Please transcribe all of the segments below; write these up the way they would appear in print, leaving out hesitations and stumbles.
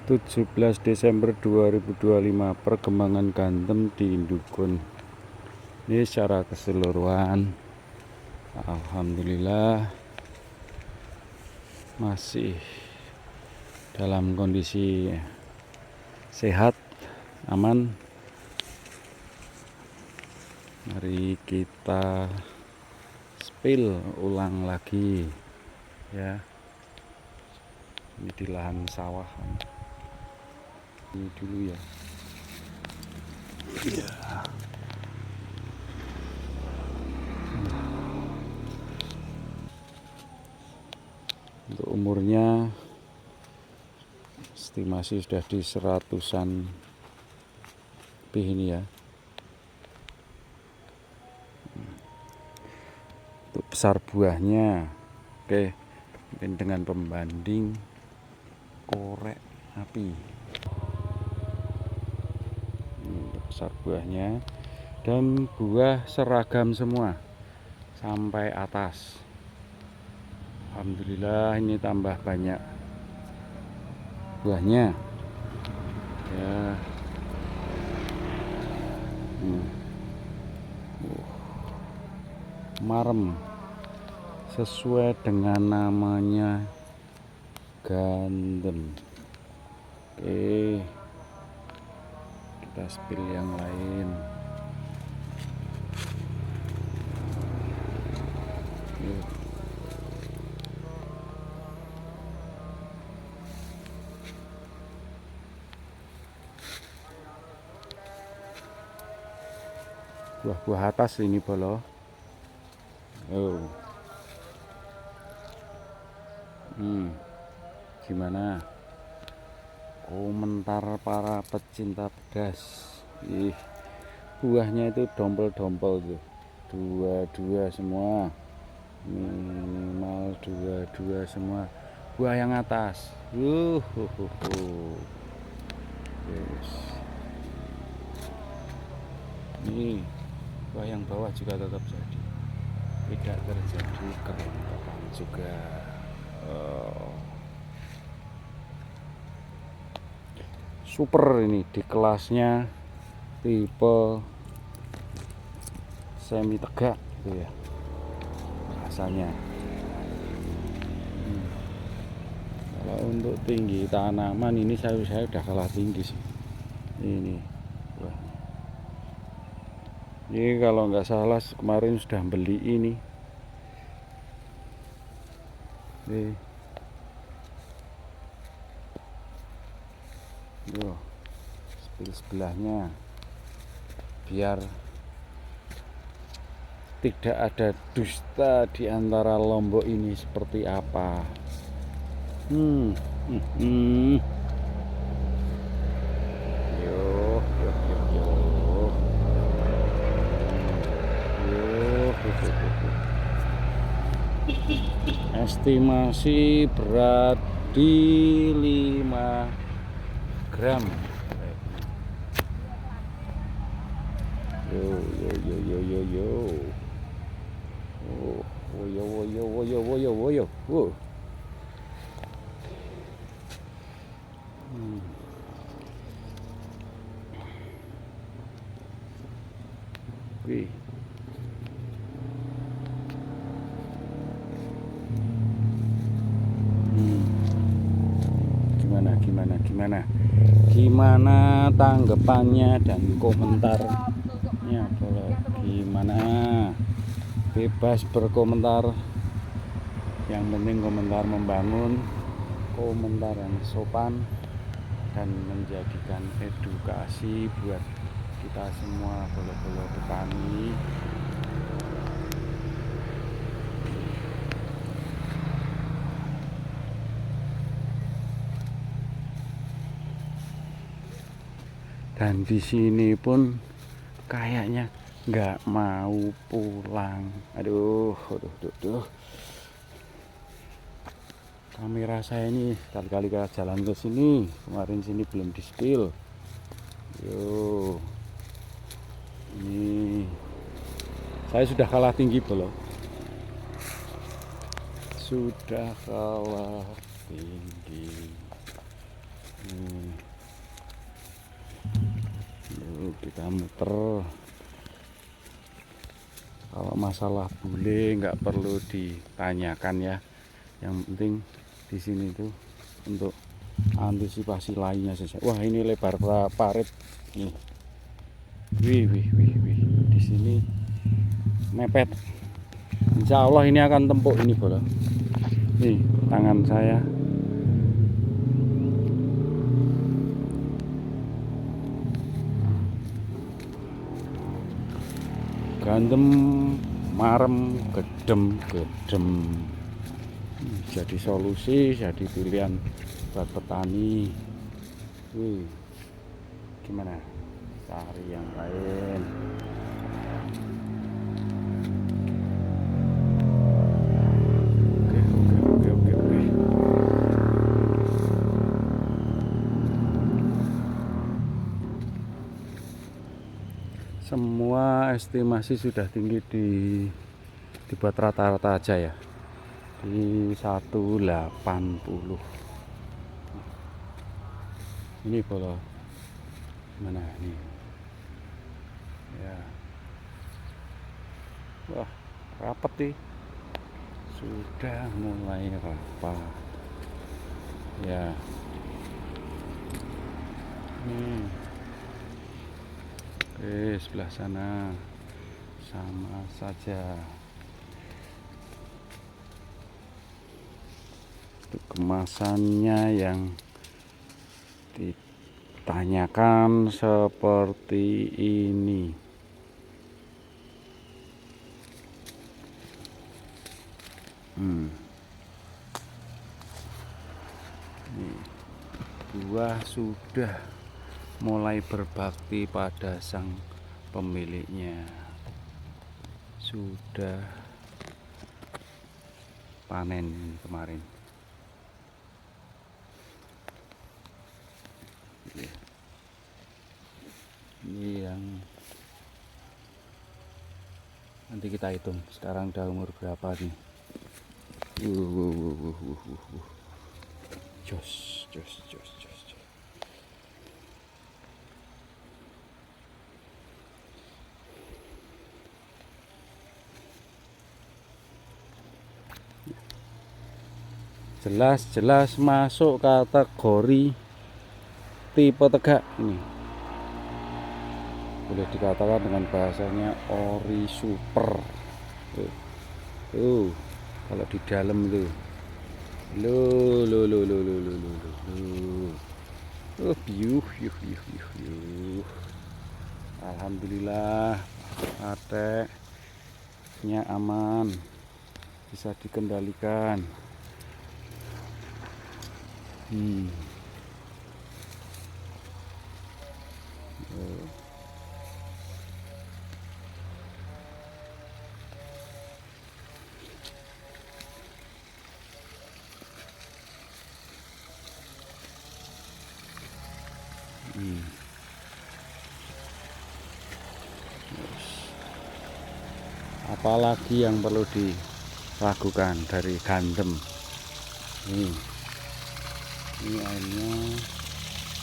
17 Desember 2025 perkembangan ganteng di Indukun. Ini secara keseluruhan alhamdulillah masih dalam kondisi sehat, aman. Mari kita spill ulang lagi ya. Ini di lahan sawah ini dulu ya. Iya. Untuk umurnya estimasi sudah di 100-an lebih ini ya. Untuk besar buahnya, oke, mungkin dengan pembanding korek api. Untuk besar buahnya dan buah seragam semua sampai atas. Alhamdulillah ini tambah banyak buahnya ya. Marem sesuai dengan namanya ganteng. Oke, kita spill yang lain. Yuk. Buah-buah atas ini bolo. Oh. Gimana komentar para pecinta pedas? Buahnya itu dompel-dompel tuh, dua-dua semua, minimal dua-dua semua. Buah yang atas, yes. Ini buah yang bawah juga tetap jadi, tidak terjadi kerontokan juga. Super ini di kelasnya tipe semi tegak gitu ya rasanya. Kalau untuk tinggi tanaman ini saya udah kalah tinggi sih ini. Wah. Ini kalau nggak salah kemarin sudah beli ini. Yo, sebelahnya biar tidak ada dusta di antara Lombok ini seperti apa. Estimasi berat di 5 gram. Yo. Wow. Wih. Gimana tanggapannya dan komentarnya? Kalau gimana, bebas berkomentar, yang penting komentar membangun, komentar yang sopan dan menjadikan edukasi buat kita semua bolo-bolo petani. Dan di sini pun kayaknya nggak mau pulang. Aduh. Kamera saya ini kali-kali jalan ke sini, kemarin sini belum di spill. Yo, ini saya sudah kalah tinggi belum? Sudah kalah tinggi. kita muter. Kalau masalah bule nggak perlu ditanyakan ya, yang penting di sini tuh untuk antisipasi lainnya saja. Wah, ini lebar parit nih. Wih, di sini mepet. Insya Allah ini akan tempuk ini bola. Nih tangan saya. Gantem, marem, gedem. Jadi solusi, jadi pilihan buat petani. Wih, gimana? Cari yang lain. Oke. Semua estimasi sudah tinggi dibuat rata-rata aja ya, di 180. Ini bola mana nih ya. Wah, rapet nih, sudah mulai rapat ya. Oke, sebelah sana sama saja. Untuk kemasannya yang ditanyakan seperti ini. Nih, buah sudah mulai berbakti pada sang pemiliknya. Sudah panen kemarin. Ini yang nanti kita hitung sekarang udah umur berapa nih. Jos. Jelas masuk kategori tipe tegak ini. Boleh dikatakan dengan bahasanya ori super. Tuh, kalau di dalam tuh. Alhamdulillah, pateknya aman, bisa dikendalikan. Apalagi yang perlu dilakukan dari gantem ini airnya,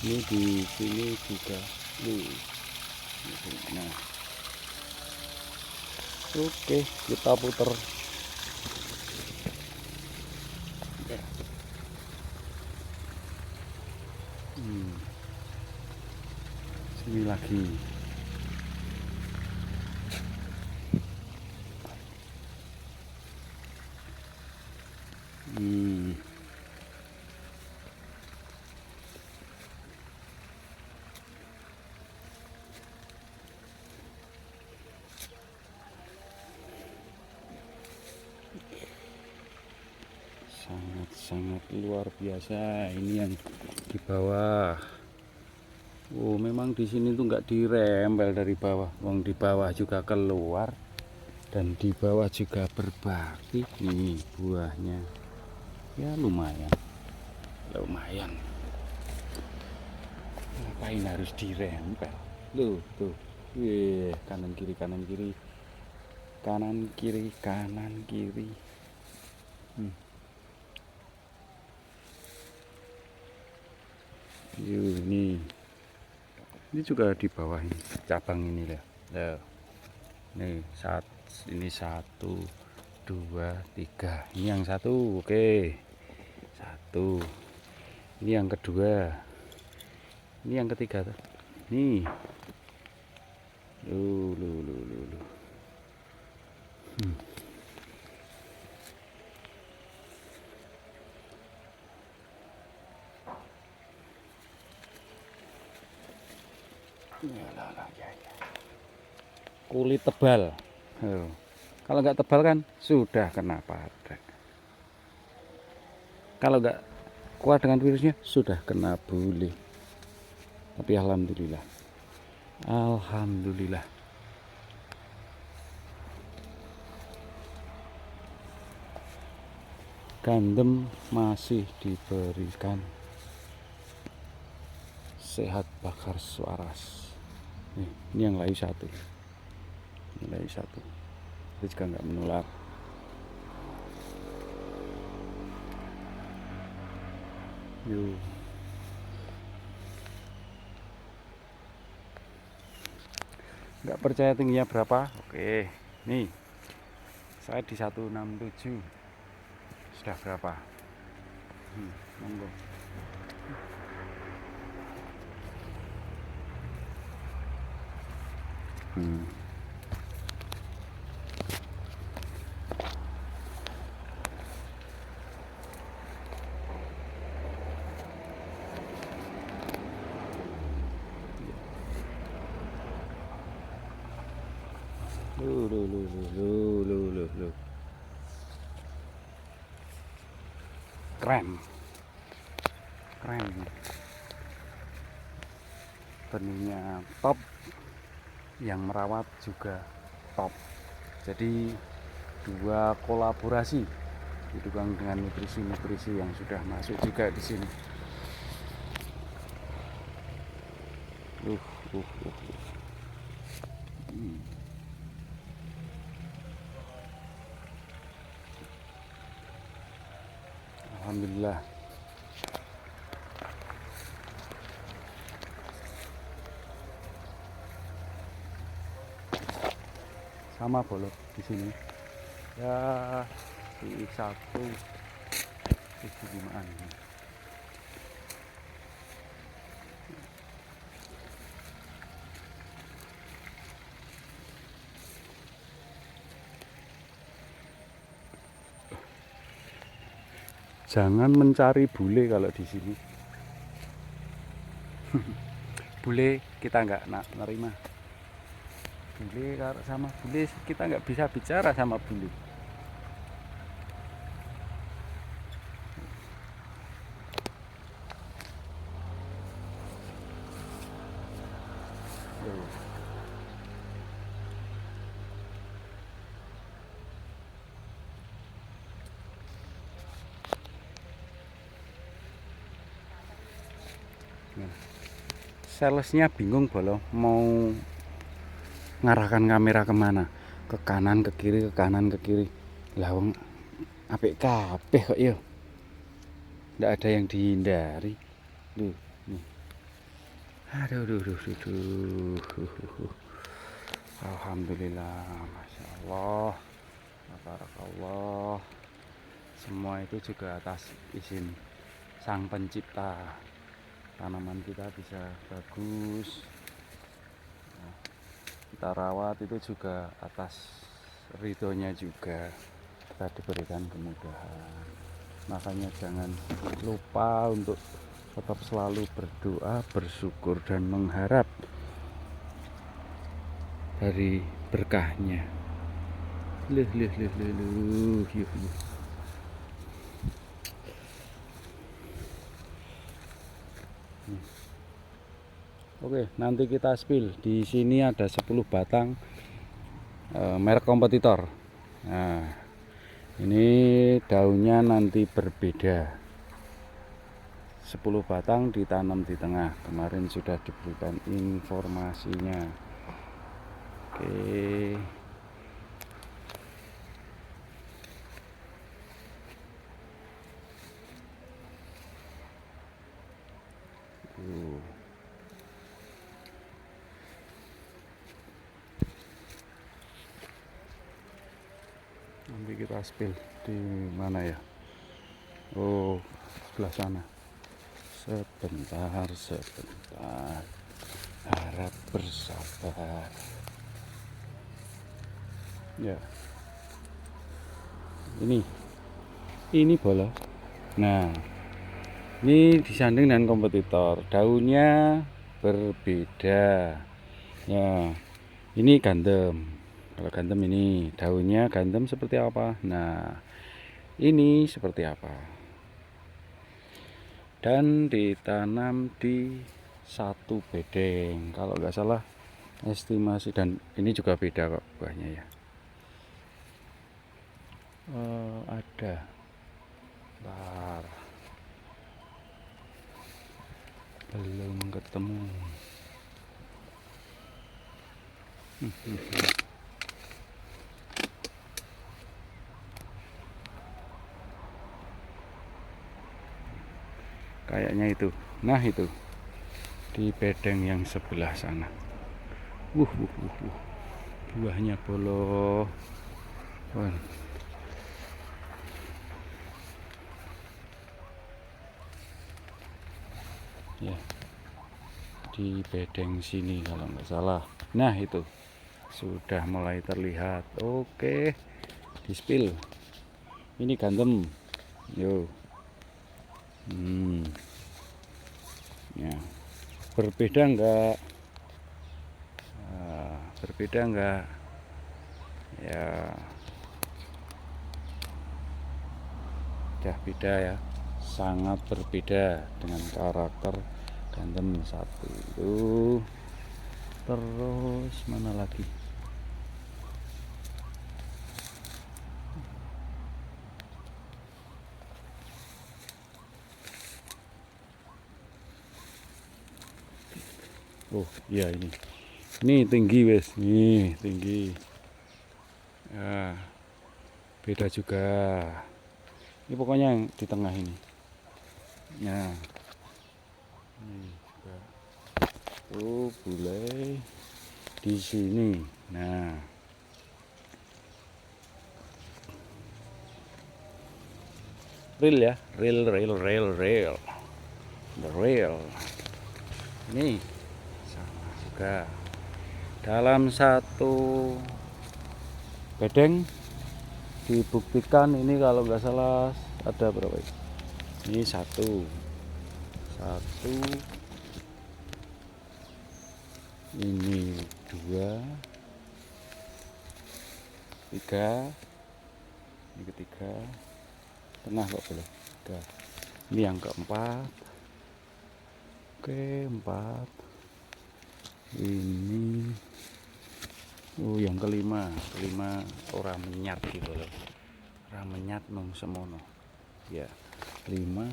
ini di sini juga nah. Oke, kita puter. Sini lagi. Sangat luar biasa ini yang di bawah. Oh, memang di sini tuh nggak dirempel dari bawah. Wong di bawah juga keluar dan di bawah juga berbakti. Nih buahnya ya lumayan. Ngapain harus dirempel? Loh, tuh. Wih, kanan kiri. Yuk, nih. Ini juga di bawah ini cabang ini ya. Nih ini satu, dua, tiga. Ini yang satu, oke. Satu. Ini yang kedua. Ini yang ketiga tuh. Nih. Lu. Ya. Kulit tebal. Kalau nggak tebal kan sudah kena padak. Kalau nggak kuat dengan virusnya sudah kena bule. Tapi alhamdulillah. Gandem masih diberikan sehat bakar suaras. Ini yang layu satu. Ini juga nggak menular. Yuk. Nggak percaya tingginya berapa? Oke, nih saya di 167. Sudah berapa? Monggo. Loh. Keren. Benihnya top, yang merawat juga top. Jadi dua kolaborasi didukung dengan nutrisi yang sudah masuk juga di sini. Alhamdulillah. Sama bolok di sini. Ya, di 175-an. Jangan mencari bule kalau di sini. Bule kita nggak nerima. Bule kalau sama bule kita nggak bisa bicara sama bule. Salesnya bingung bolo mau ngarahkan kamera kemana, ke kanan ke kiri lah wong apik kabeh kok ya, ndak ada yang dihindari. Nih. Aduh. Alhamdulillah, masya Allah, barakallah. Semua itu juga atas izin sang pencipta. Tanaman kita bisa bagus, kita rawat itu juga atas ridhonya juga, kita diberikan kemudahan. Makanya jangan lupa untuk tetap selalu berdoa, bersyukur, dan mengharap dari berkahnya. Yuk. Oke, nanti kita spill. Di sini ada 10 batang merek kompetitor. Nah, ini daunnya nanti berbeda. 10 batang ditanam di tengah. Kemarin sudah diberikan informasinya. Oke. Nanti kita spill di mana ya? Oh, sebelah sana. Sebentar, sebentar. Harap bersabar. Ya. Ini bola. Nah, ini disanding dengan kompetitor. Daunnya berbeda. Ya, ini gandum. Kalau gandum ini daunnya gandum seperti apa? Nah, ini seperti apa? Dan ditanam di satu bedeng. Kalau nggak salah estimasi, dan ini juga beda kok buahnya ya. Ada. Bentar. Belum ketemu. Kayaknya itu. Nah, itu di bedeng yang sebelah sana. Buahnya bolo. Wah. Ya, di bedeng sini kalau nggak salah. Nah, itu sudah mulai terlihat. Oke, di spill. Ini gandum. Yo. Ya. Berbeda enggak? Berbeda enggak? Ya. Udah beda ya. Sangat berbeda dengan karakter gandum satu itu. Terus mana lagi? Oh iya, ini tinggi wes, nih tinggi ya, beda juga. Ini pokoknya yang di tengah ini ya. Ini juga boleh di sini. Nah, real ya, real the real. Ini sama juga dalam satu bedeng. Dibuktikan ini kalau nggak salah ada berapa ini? Ini satu, ini dua, tiga, ini ketiga, tengah kok boleh tiga. Ini yang keempat. Oke, 4. Ini yang kelima orang menyat gitu loh. Orang menyat nung semono. Ya, 5.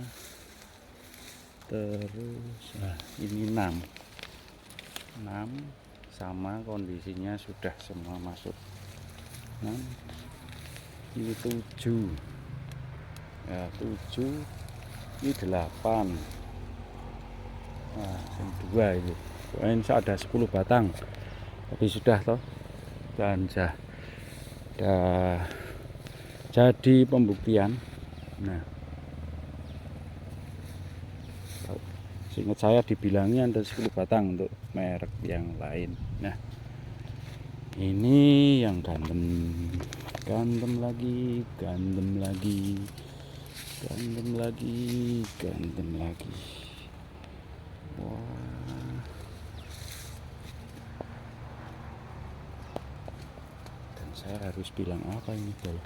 Terus ini 6 sama kondisinya sudah semua masuk. 6. Ini 7. Ya, 7. Ini 8. Nah, yang 2 ini. Ini ada 10 batang. Tapi sudah toh. Dan jadi pembuktian. Nah, seingat saya dibilangnya ada 10 batang untuk merek yang lain. Nah, ini yang gandum lagi. Wah. Dan saya harus bilang apa ini, Bol?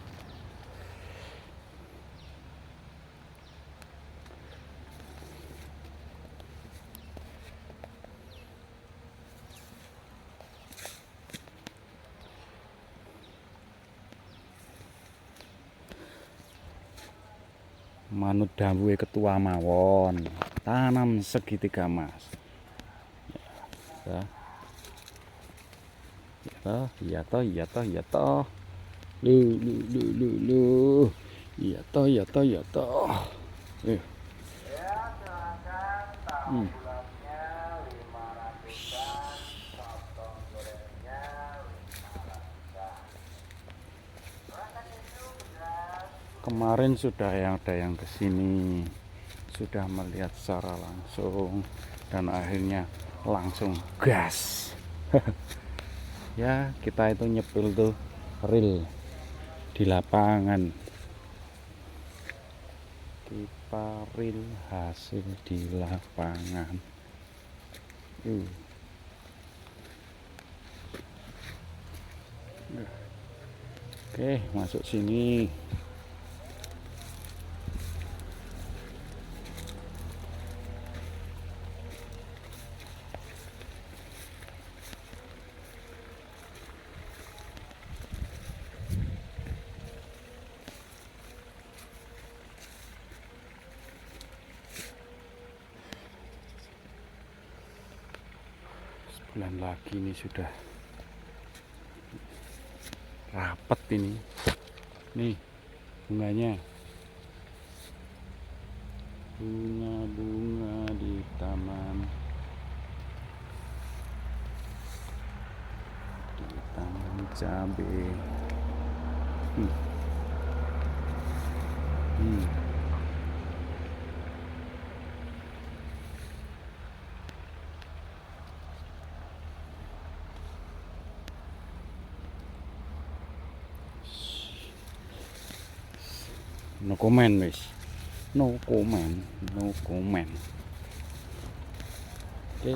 Manut dawuhe ketua mawon, tanam segitiga emas. Ya. Iya toh. Lu. Iya toh. Eh. Bulannya 500-an, potong gorengnya 500-an. Kemarin sudah ada yang kesini, sudah melihat secara langsung, dan akhirnya langsung gas. Ya kita itu nyepil tuh real di lapangan, kita real hasil di lapangan. Oke, masuk sini. Sebulan lagi ini sudah rapet ini. Nih bunganya, bunga-bunga di taman, cabe. No comment wis. No comment. Oke.